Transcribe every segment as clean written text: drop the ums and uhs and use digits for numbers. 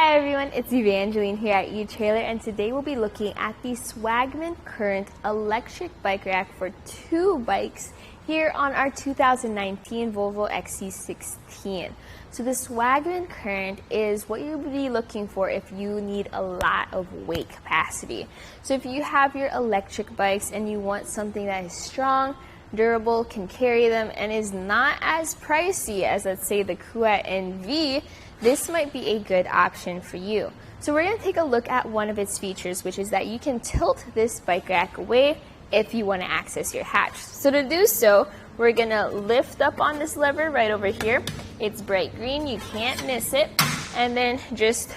Hi everyone, it's Evie Angeline here at etrailer, and today we'll be looking at the Swagman CURRENT electric bike rack for two bikes here on our 2019 Volvo XC60. So the Swagman CURRENT is what you'll be looking for if you need a lot of weight capacity. So if you have your electric bikes and you want something that is strong, durable, can carry them, and is not as pricey as, let's say, the Kuat NV, this might be a good option for you. So we're going to take a look at one of its features, which is that you can tilt this bike rack away if you want to access your hatch. So to do so, we're going to lift up on this lever right over here. It's bright green, you can't miss it. And then just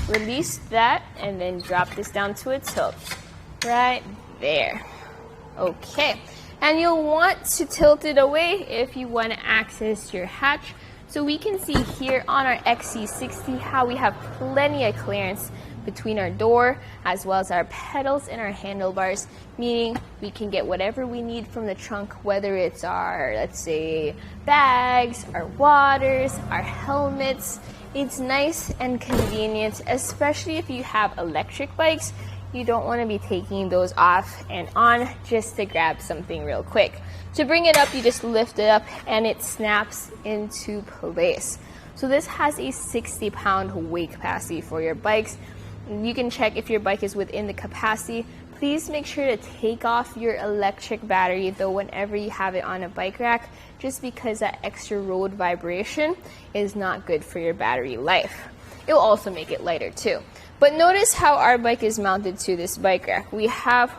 release that and then drop this down to a tilt. Right there. Okay. And you'll want to tilt it away if you want to access your hatch. So we can see here on our XC60 how we have plenty of clearance between our door as well as our pedals and our handlebars, meaning we can get whatever we need from the trunk, whether it's our, let's say, bags, our waters, our helmets. It's nice and convenient, especially if you have electric bikes. You don't want to be taking those off and on just to grab something real quick. To bring it up, you just lift it up and it snaps into place. So this has a 60-pound weight capacity for your bikes. You can check if your bike is within the capacity. Please make sure to take off your electric battery though whenever you have it on a bike rack, just because that extra road vibration is not good for your battery life. It will also make it lighter too. But notice how our bike is mounted to this bike rack. We have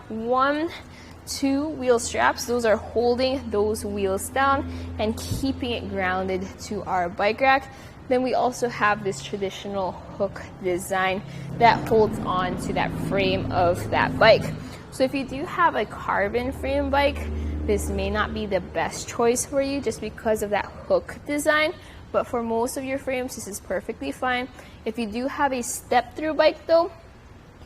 two wheel straps. Those are holding those wheels down and keeping it grounded to our bike rack. Then we also have this traditional hook design that holds on to that frame of that bike. So if you do have a carbon frame bike, this may not be the best choice for you just because of that hook design. But for most of your frames, this is perfectly fine. If you do have a step-through bike though,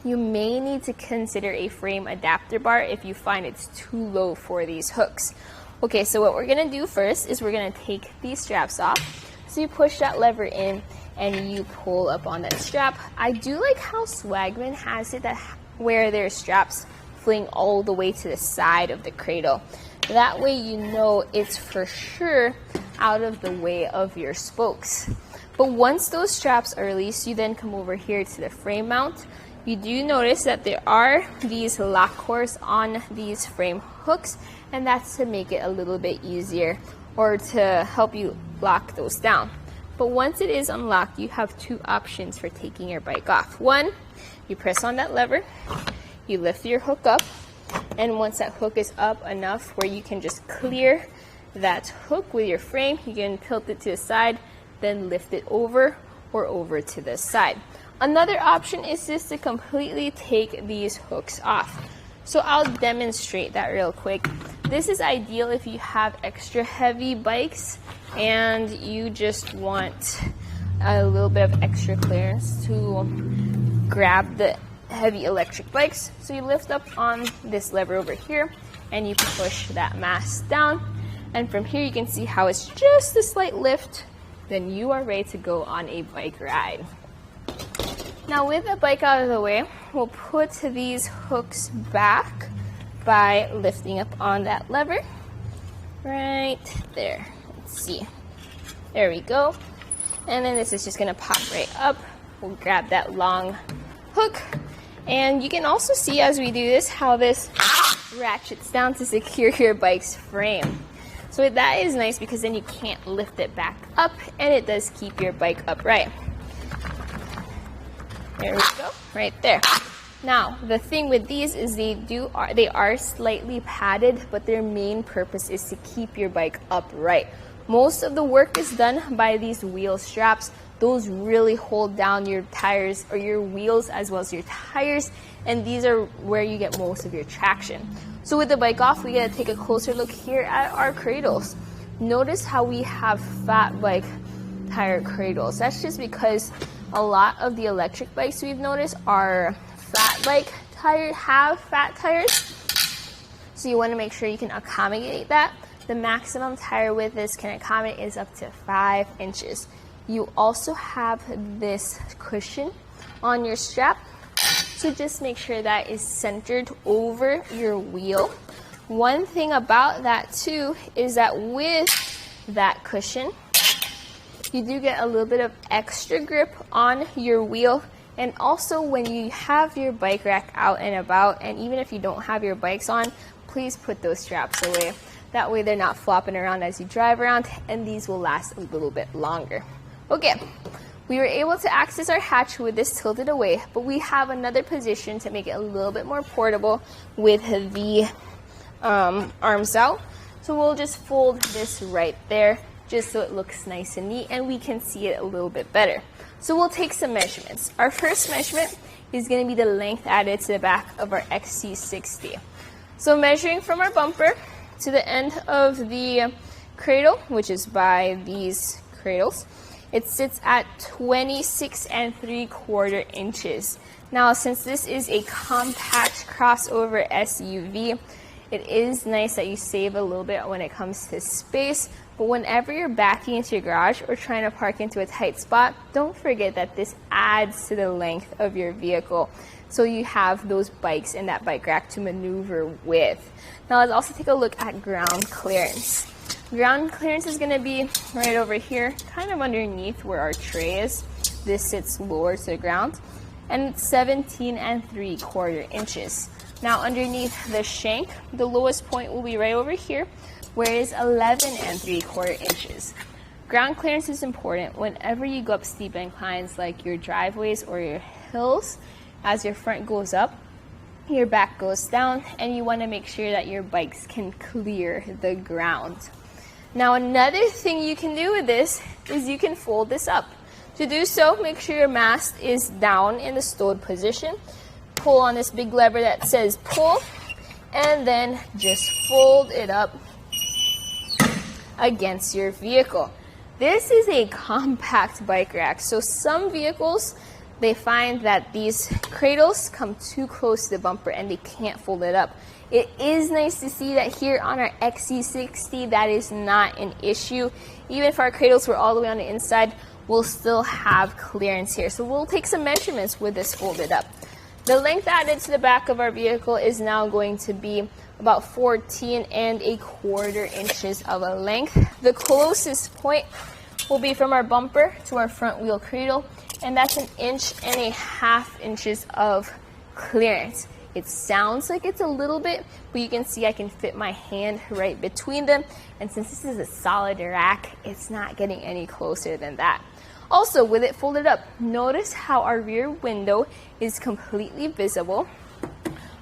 you may need to consider a frame adapter bar if you find it's too low for these hooks. Okay, so what we're gonna do first is we're gonna take these straps off. So you push that lever in and you pull up on that strap. I do like how Swagman has it that where their straps fling all the way to the side of the cradle. That way you know it's for sure out of the way of your spokes. But once those straps are released, you then come over here to the frame mount. You do notice that there are these lock cores on these frame hooks, and that's to make it a little bit easier or to help you lock those down. But once it is unlocked, you have two options for taking your bike off. One, you press on that lever, you lift your hook up, and once that hook is up enough where you can just clear that hook with your frame, you can tilt it to the side, then lift it over or over to the side. Another option is just to completely take these hooks off. So I'll demonstrate that real quick. This is ideal if you have extra heavy bikes and you just want a little bit of extra clearance to grab the heavy electric bikes. So you lift up on this lever over here and you push that mast down. And from here you can see how it's just a slight lift. Then you are ready to go on a bike ride. Now with the bike out of the way, we'll put these hooks back by lifting up on that lever. Right there. Let's see. There we go. And then this is just gonna pop right up. We'll grab that long hook. And you can also see as we do this how this ratchets down to secure your bike's frame. So that is nice because then you can't lift it back up and it does keep your bike upright. There we go, right there. Now, the thing with these is they are slightly padded, but their main purpose is to keep your bike upright. Most of the work is done by these wheel straps. Those really hold down your tires or your wheels as well as your tires, and these are where you get most of your traction. So with the bike off, we gotta take a closer look here at our cradles. Notice how we have fat bike tire cradles. That's just because a lot of the electric bikes we've noticed are fat bike tire, have fat tires. So you wanna make sure you can accommodate that. The maximum tire width this can accommodate is up to 5 inches. You also have this cushion on your strap. So just make sure that is centered over your wheel. One thing about that too is that with that cushion, you do get a little bit of extra grip on your wheel. And also when you have your bike rack out and about, and even if you don't have your bikes on, please put those straps away. That way they're not flopping around as you drive around, and these will last a little bit longer. Okay, we were able to access our hatch with this tilted away, but we have another position to make it a little bit more portable with the arms out. So we'll just fold this right there just so it looks nice and neat and we can see it a little bit better. So we'll take some measurements. Our first measurement is going to be the length added to the back of our XC60. So measuring from our bumper to the end of the cradle, which is by these cradles, it sits at 26 3/4 inches. Now, since this is a compact crossover SUV, it is nice that you save a little bit when it comes to space, but whenever you're backing into your garage or trying to park into a tight spot, don't forget that this adds to the length of your vehicle. So you have those bikes in that bike rack to maneuver with. Now let's also take a look at ground clearance. Ground clearance is going to be right over here, kind of underneath where our tray is. This sits lower to the ground, and it's 17 3/4 inches. Now underneath the shank, the lowest point will be right over here, where it is 11 3/4 inches. Ground clearance is important whenever you go up steep inclines like your driveways or your hills. As your front goes up, your back goes down, and you want to make sure that your bikes can clear the ground. Now another thing you can do with this is you can fold this up. To do so, make sure your mast is down in the stowed position. Pull on this big lever that says pull, and then just fold it up against your vehicle. This is a compact bike rack, so some vehicles, they find that these cradles come too close to the bumper and they can't fold it up. It is nice to see that here on our XC60 that is not an issue. Even if our cradles were all the way on the inside, we'll still have clearance here. So we'll take some measurements with this folded up. The length added to the back of our vehicle is now going to be about 14 1/4 inches of a length. The closest point will be from our bumper to our front wheel cradle, and that's 1.5 inches of clearance. It sounds like it's a little bit, but you can see I can fit my hand right between them, and since this is a solid rack, it's not getting any closer than that. Also, with it folded up, notice how our rear window is completely visible.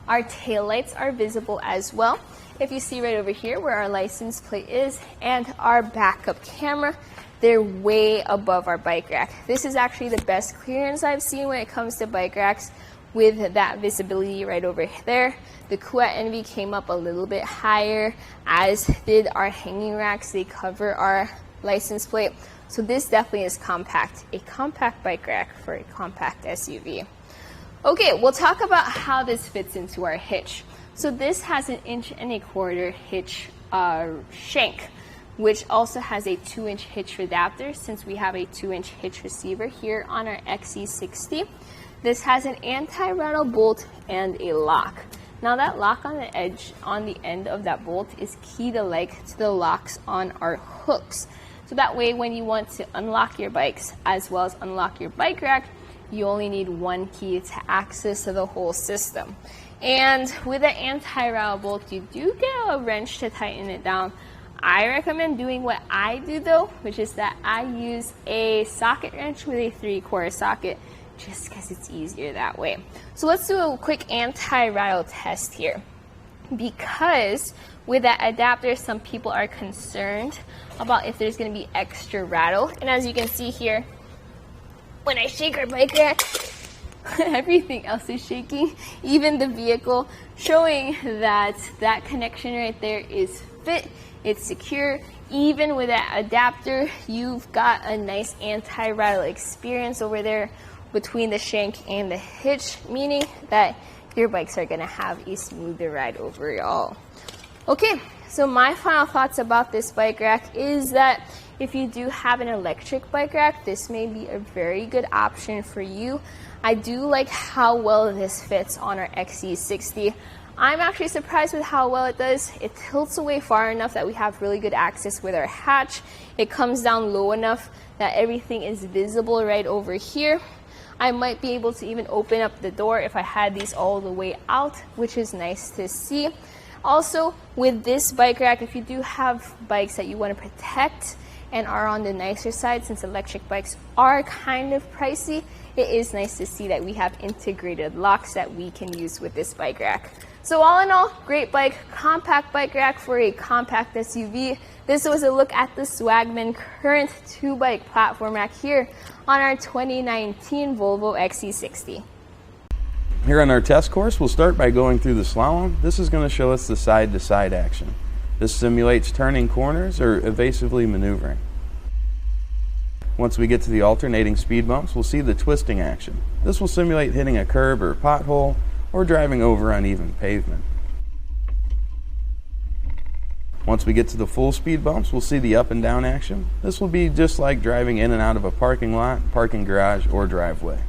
Our taillights are visible as well. If you see right over here where our license plate is and our backup camera, they're way above our bike rack. This is actually the best clearance I've seen when it comes to bike racks with that visibility right over there. The Kuat NV came up a little bit higher, as did our hanging racks. They cover our license plate. So this definitely is compact, a compact bike rack for a compact SUV. Okay, we'll talk about how this fits into our hitch. So this has 1.25 inch hitch shank, which also has a 2-inch hitch adapter since we have a 2-inch hitch receiver here on our XC60. This has an anti-rattle bolt and a lock. Now that lock on the edge, on the end of that bolt, is key to the locks on our hooks. So that way when you want to unlock your bikes as well as unlock your bike rack, you only need one key to access the whole system. And with the anti-rattle bolt, you do get a wrench to tighten it down. I recommend doing what I do though, which is that I use a socket wrench with a 3/4 socket, just because it's easier that way. So let's do a quick anti-rattle test here. Because with that adapter, some people are concerned about if there's going to be extra rattle. And as you can see here, when I shake our bike rack, everything else is shaking, even the vehicle, showing that that connection right there is fit, it's secure. Even with that adapter, you've got a nice anti-rattle experience over there between the shank and the hitch, meaning that your bikes are going to have a smoother ride overall. Okay, so my final thoughts about this bike rack is that if you do have an electric bike rack, this may be a very good option for you. I do like how well this fits on our XC60. I'm actually surprised with how well it does. It tilts away far enough that we have really good access with our hatch. It comes down low enough that everything is visible right over here. I might be able to even open up the door if I had these all the way out, which is nice to see. Also, with this bike rack, if you do have bikes that you want to protect and are on the nicer side, since electric bikes are kind of pricey, it is nice to see that we have integrated locks that we can use with this bike rack. So all in all, great bike, compact bike rack for a compact SUV. This was a look at the Swagman Current 2-bike platform rack here on our 2019 Volvo XC60. Here on our test course, we'll start by going through the slalom. This is going to show us the side-to-side action. This simulates turning corners or evasively maneuvering. Once we get to the alternating speed bumps, we'll see the twisting action. This will simulate hitting a curb or pothole or driving over uneven pavement. Once we get to the full speed bumps, we'll see the up and down action. This will be just like driving in and out of a parking lot, parking garage, or driveway.